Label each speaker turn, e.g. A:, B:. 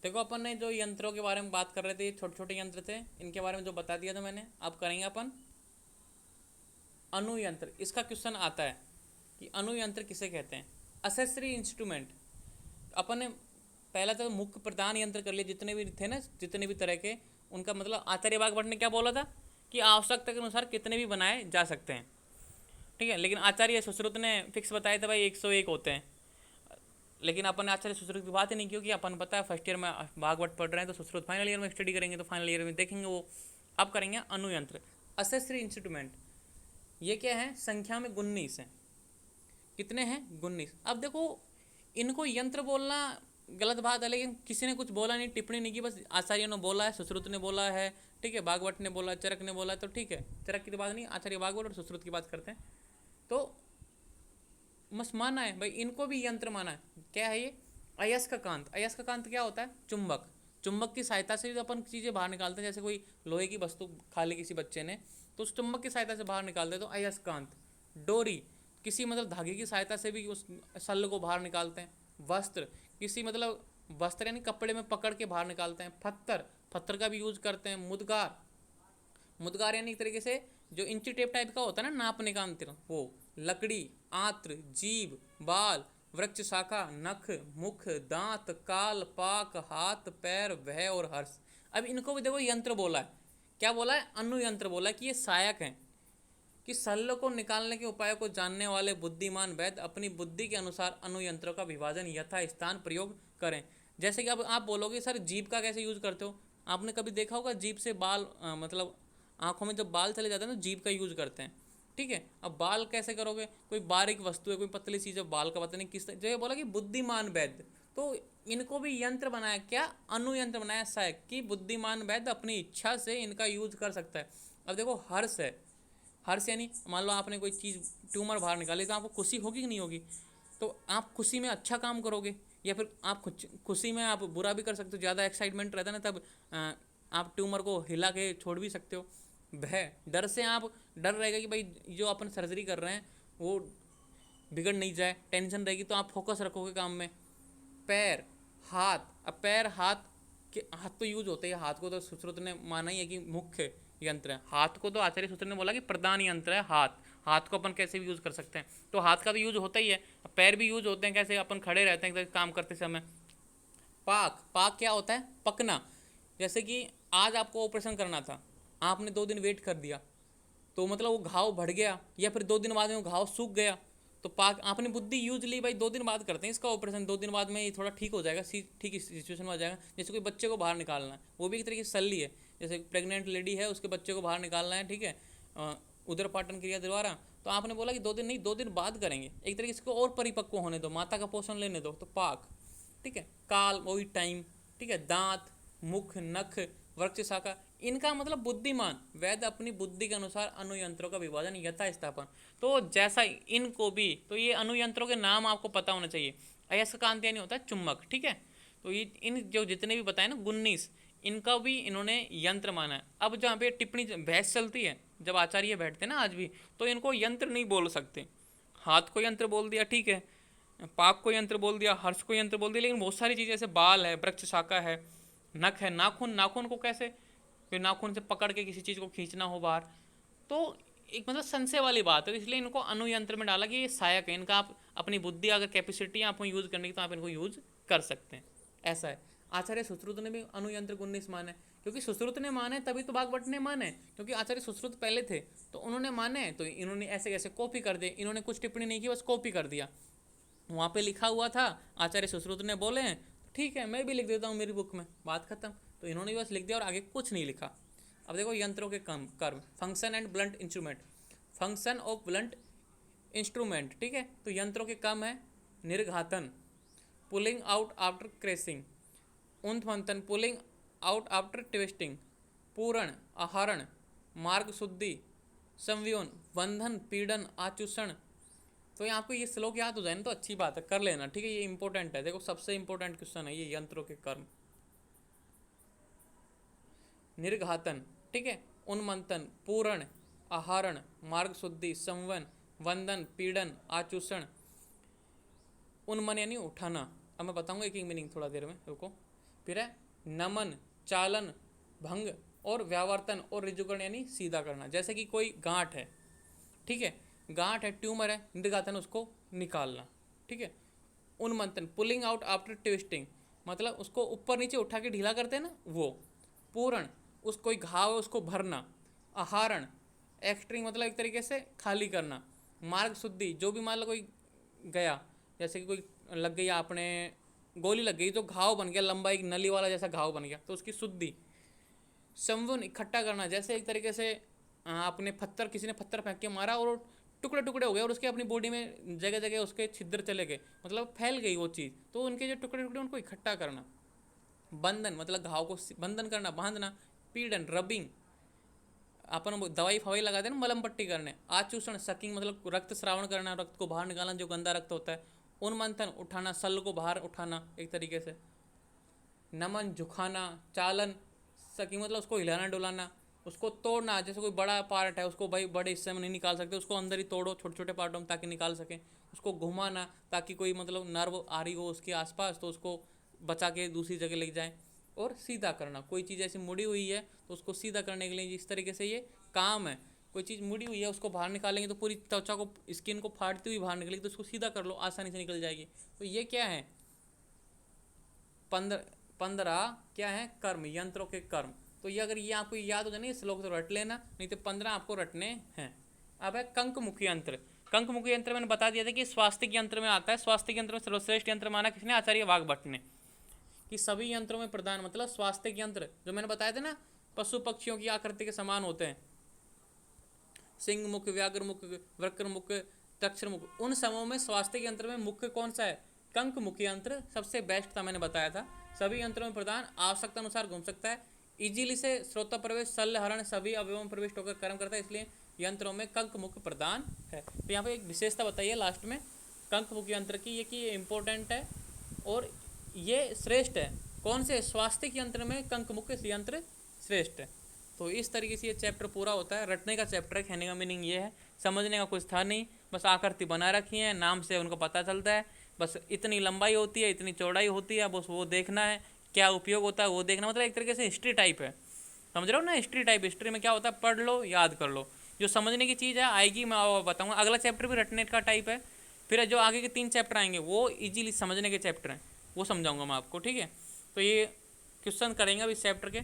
A: देखो अपन ने जो यंत्रों के बारे में बात कर रहे थे, छोटे छोटे यंत्र थे, इनके बारे में जो बता दिया था मैंने। अब करेंगे अपन अनुयंत्र। इसका क्वेश्चन आता है कि अनुयंत्र किसे कहते हैं। Accessory instrument. अपन ने पहला तो मुख्य प्रधान यंत्र कर लिए, जितने भी थे ना, जितने भी तरह के, उनका मतलब आचार्य वाघभट्ट ने क्या बोला था कि आवश्यकता के अनुसार कितने भी बनाए जा सकते हैं, ठीक है। लेकिन आचार्य सुश्रुत ने फिक्स बताया था भाई 101 होते हैं। लेकिन अपन आचार्य सुश्रुत की बात ही नहीं, क्योंकि अपन पता है फर्स्ट ईयर में भागवत पढ़ रहे हैं, तो सुश्रुत फाइनल ईयर में स्टडी करेंगे, तो फाइनल ईयर में देखेंगे वो। अब करेंगे अनुयंत्र। असेसरी इंस्ट्रूमेंट, ये क्या है, संख्या में 19 है। कितने हैं, 19। अब देखो, इनको यंत्र बोलना गलत बात है, लेकिन किसी ने कुछ बोला नहीं, टिप्पणी नहीं की, बस आचार्य ने बोला है, सुश्रुत ने बोला है, ठीक है, भागवत ने बोला, चरक ने बोला, तो ठीक है। चरक की तो बात नहीं, आचार्य भागवत और सुश्रुत की बात करते हैं। तो बस माना है भाई, इनको भी यंत्र माना है। क्या है ये, अयस्ककांत। अयस्ककांत क्या होता है, चुंबक। चुंबक की सहायता से भी अपन चीज़ें बाहर निकालते हैं, जैसे कोई लोहे की वस्तु खा ली किसी बच्चे ने, तो उस चुंबक की सहायता से बाहर निकालते हैं, तो अयस्कांत। डोरी, किसी मतलब धागे की सहायता से भी उस सल्ल को बाहर निकालते हैं। वस्त्र, किसी मतलब वस्त्र यानी कपड़े में पकड़ के बाहर निकालते हैं। पत्थर, पत्थर का भी यूज करते हैं। मुदगार, मुदगार यानी एक तरीके से जो इंची टेप टाइप का होता है ना, नापने का अंतर, वो। लकड़ी, आंत्र, जीभ, बाल, वृक्ष शाखा, नख, मुख, दांत, काल, पाक, हाथ, पैर, भय और हर्ष। अब इनको भी देखो यंत्र बोला है। क्या बोला है, अनुयंत्र बोला है कि ये सहायक हैं, कि सल्ल को निकालने के उपाय को जानने वाले बुद्धिमान वैद्य अपनी बुद्धि के अनुसार अनुयंत्रों का विभाजन यथा स्थान प्रयोग करें। जैसे कि अब आप बोलोगे सर जीभ का कैसे यूज करते हो, आपने कभी देखा होगा जीभ से बाल मतलब आंखों में जब बाल चले जाते हैं ना, जीभ का यूज करते हैं, ठीक है। अब बाल कैसे करोगे, कोई बारीक वस्तु है, कोई पतली चीज है, बाल का पता नहीं किस जो ये बोला कि बुद्धिमान वैद्य, तो इनको भी यंत्र बनाया, क्या, अनुयंत्र बनाया सहायक, कि बुद्धिमान वैद्य अपनी इच्छा से इनका यूज कर सकता है। अब देखो हर्ष है, हर्ष यानी मान लो आपने कोई चीज़ ट्यूमर बाहर निकाली, तो आपको खुशी होगी कि नहीं होगी, तो आप खुशी में अच्छा काम करोगे, या फिर आप खुशी में आप बुरा भी कर सकते हो, ज़्यादा एक्साइटमेंट रहता है ना, तब आप ट्यूमर को हिला के छोड़ भी सकते हो। भय, डर से आप, डर रहेगा कि भाई जो अपन सर्जरी कर रहे हैं वो बिगड़ नहीं जाए, टेंशन रहेगी, तो आप फोकस रखोगे काम में। पैर, हाथ, अब पैर हाथ के, हाथ तो यूज होते हैं, हाथ को तो सुश्रुत ने माना ही है कि मुख्य यंत्र है। हाथ को तो आचार्य सूत्र ने बोला कि प्रधान यंत्र है हाथ। हाथ को अपन कैसे भी यूज कर सकते हैं, तो हाथ का तो यूज होता ही है। पैर भी यूज होते हैं, कैसे, अपन खड़े रहते हैं काम करते समय। पाक, पाक क्या होता है, पकना। जैसे कि आज आपको ऑपरेशन करना था, आपने 2 दिन वेट कर दिया, तो मतलब वो घाव बढ़ गया, या फिर 2 दिन बाद में वो घाव सूख गया, तो पाक आपने बुद्धि यूज ली, भाई 2 दिन बाद करते हैं इसका ऑपरेशन, 2 दिन बाद में ये थोड़ा ठीक हो जाएगा, ठीक सिचुएशन में आ जाएगा। जैसे कोई बच्चे को बाहर निकालना है, वो भी एक तरीके से सल्ली है। जैसे प्रेग्नेंट लेडी है, उसके बच्चे को बाहर निकालना है, ठीक है, उदर पाटन क्रिया द्वारा, तो आपने बोला कि 2 दिन नहीं, 2 दिन बाद करेंगे, एक तरीके से इसको और परिपक्व होने दो, माता का पोषण लेने दो, तो पाक, ठीक है। काल, वही टाइम, ठीक है। दांत, मुख, नख, वृक्ष शाखा, इनका मतलब बुद्धिमान वैद्य अपनी बुद्धि के अनुसार अनुयंत्रों का विभाजन यथा स्थापन। तो जैसा इनको भी, तो ये अनुयंत्रों के नाम आपको पता होना चाहिए। अयस्कांत यानी होता है चुंबक, ठीक है। तो ये इन जो जितने भी बताए ना 19, इनका भी इन्होंने यंत्र माना है। अब जहाँ पे टिप्पणी बहस चलती है, जब आचार्य बैठते हैं ना आज भी, तो इनको यंत्र नहीं बोल सकते। हाथ को यंत्र बोल दिया, ठीक है, पाक को यंत्र बोल दिया, हर्ष को यंत्र बोल दिया, लेकिन बहुत सारी चीज़ें जैसे बाल है, वृक्ष शाखा है, नख है, नाखून, नाखून को कैसे, फिर नाखून से पकड़ के किसी चीज़ को खींचना हो बाहर, तो एक मतलब संशय वाली बात है, तो इसलिए इनको अनुयंत्र में डाला कि ये सहायक है, इनका आप अपनी बुद्धि अगर कैपेसिटी आपको यूज़ करने की, तो आप इनको यूज़ कर सकते हैं, ऐसा है। आचार्य सुश्रुत ने भी अनुयंत्र 19 माने, क्योंकि सुश्रुत ने माने तभी तो भागवत ने माने, क्योंकि आचार्य सुश्रुत पहले थे तो उन्होंने माने, तो इन्होंने ऐसे कैसे कॉपी कर दे, इन्होंने कुछ टिप्पणी नहीं की, बस कॉपी कर दिया। वहाँ पे लिखा हुआ था, आचार्य सुश्रुत ने बोले हैं, ठीक है मैं भी लिख देता हूँ मेरी बुक में, बात खत्म। तो इन्होंने बस लिख दिया और आगे कुछ नहीं लिखा। अब देखो यंत्रों के कर्म, function and blunt instrument. Function of blunt instrument, ठीक है, तो यंत्रों के कर्म है निर्घातन, पुलिंग आउट आफ्टर क्रेसिंग, उन्थमंथन, पुलिंग आउट आफ्टर ट्विस्टिंग, पूरण, आहरण, मार्ग शुद्धि, संव्योन, बंधन, पीड़न, आचूषण। तो ये आपको ये श्लोक याद हो जाए ना, तो अच्छी बात है, कर लेना, ठीक है, ये इंपॉर्टेंट है, देखो सबसे इंपॉर्टेंट क्वेश्चन है ये, यंत्रों के कर्म। निर्घातन, ठीक है, उन्मंथन, पूरण, आहरण, मार्ग शुद्धि, संवन, वंदन, पीड़न, आचूषण। उन्मन यानी उठाना, अब मैं बताऊंगा एक मीनिंग थोड़ा देर में, रुको। फिर है नमन, चालन, भंग और व्यावर्तन और ऋजुकरण यानी सीधा करना। जैसे कि कोई गांठ है, ठीक है, गांठ है, ट्यूमर है, निर्घातन उसको निकालना, ठीक है। उन्मंथन, पुलिंग आउट आफ्टर ट्विस्टिंग, मतलब उसको ऊपर नीचे उठा के ढीला करते हैं ना वो। पूरण, उस कोई घाव है उसको भरना। आहरण, एक्सट्रिंग मतलब एक तरीके से खाली करना। मार्ग शुद्धि, जो भी मान लो कोई गया, जैसे कि कोई लग गई आपने गोली लग गई तो घाव बन गया लंबा, एक नली वाला जैसा घाव बन गया, तो उसकी शुद्धि। संवन, इकट्ठा करना, जैसे एक तरीके से आपने पत्थर, किसी ने पत्थर फेंक के मारा और टुकड़े टुकड़े हो गए और उसके अपनी बॉडी में जगह जगह उसके छिद्र चले गए, मतलब फैल गई वो चीज़, तो उनके जो टुकड़े टुकड़े उनको इकट्ठा करना। बंधन मतलब घाव को बंधन करना, बांधना। पीड़न, रबिंग, अपन दवाई फवाई लगाते हैं ना मलम पट्टी करने। आचूषण, सकिंग मतलब रक्त श्रावण करना, रक्त को बाहर निकालना जो गंदा रक्त होता है। उन्मंथन, उठाना, सल को बाहर उठाना एक तरीके से। नमन, झुकाना। चालन, सकिंग मतलब उसको हिलाना डुलाना। उसको तोड़ना, जैसे कोई बड़ा पार्ट है उसको भाई बड़े हिस्से में नहीं निकाल सकते, उसको अंदर ही तोड़ो छोटे छोटे पार्टों में ताकि निकाल सकें। उसको घुमाना ताकि कोई मतलब नर्व आ रही हो उसके आसपास तो उसको बचा के दूसरी जगह ले जाए। और सीधा करना, कोई चीज़ ऐसी मुड़ी हुई है तो उसको सीधा करने के लिए इस तरीके से ये काम है। कोई चीज़ मुड़ी हुई है उसको बाहर निकालेंगे तो पूरी त्वचा को, स्किन को फाड़ती हुई बाहर निकलेगी, तो उसको सीधा कर लो, आसानी से निकल जाएगी। तो ये क्या है, 15 क्या है, कर्म, यंत्रों के कर्म। तो ये अगर ये आपको याद हो जाए ना, ये श्लोक तो रट लेना, नहीं तो 15 आपको रटने हैं। अब है कंक मुखी यंत्र। कंक मुखी यंत्र मैंने बता दिया था कि स्वास्थ्य यंत्र में आता है। स्वास्थ्य यंत्र में सर्वश्रेष्ठ यंत्र माना किसने, आचार्य वाघभट्ट ने, कि सभी यंत्रों में प्रधान मतलब स्वास्थ्य यंत्र, जो मैंने बताया था ना पशु पक्षियों की आकृति के समान होते हैं, सिंह मुख, व्याघ्र मुख, वक्र मुख, तक्षर मुख, उन समूह में स्वास्थ्य यंत्र में मुख्य कौन सा है, कंक मुख यंत्र सबसे बेस्ट था, मैंने बताया था। सभी यंत्रों में प्रधान, आवश्यकता अनुसार घूम सकता है, इजीली से श्रोता प्रवेश, शल्य हरण सभी अवयवों में प्रविष्ट होकर कर्म करता है, इसलिए यंत्रों में कंक मुख प्रधान है। तो यहाँ पे एक विशेषता बताइए लास्ट में कंक मुख यंत्र की, ये कि ये इंपॉर्टेंट है और ये श्रेष्ठ है। कौन से, स्वास्थ्य यंत्र में कंक मुख यंत्र श्रेष्ठ है। तो इस तरीके से ये चैप्टर पूरा होता है। रटने का चैप्टर है, कहने का मीनिंग ये है, समझने का कुछ था नहीं, बस आकृति बना रखी है, नाम से उनको पता चलता है, बस इतनी लंबाई होती है, इतनी चौड़ाई होती है, बस वो देखना है, क्या उपयोग होता है वो देखना, मतलब एक तरीके से हिस्ट्री टाइप है, समझ रहे हो ना, हिस्ट्री टाइप। हिस्ट्री में क्या होता है, पढ़ लो याद कर लो, जो समझने की चीज़ है आएगी, मैं बताऊँगा। अगला चैप्टर भी रटने का टाइप है, फिर जो आगे के 3 चैप्टर आएंगे वो ईजिली समझने के चैप्टर हैं, वो समझाऊँगा मैं आपको, ठीक है। तो ये क्वेश्चन करेंगे अब इस चैप्टर के।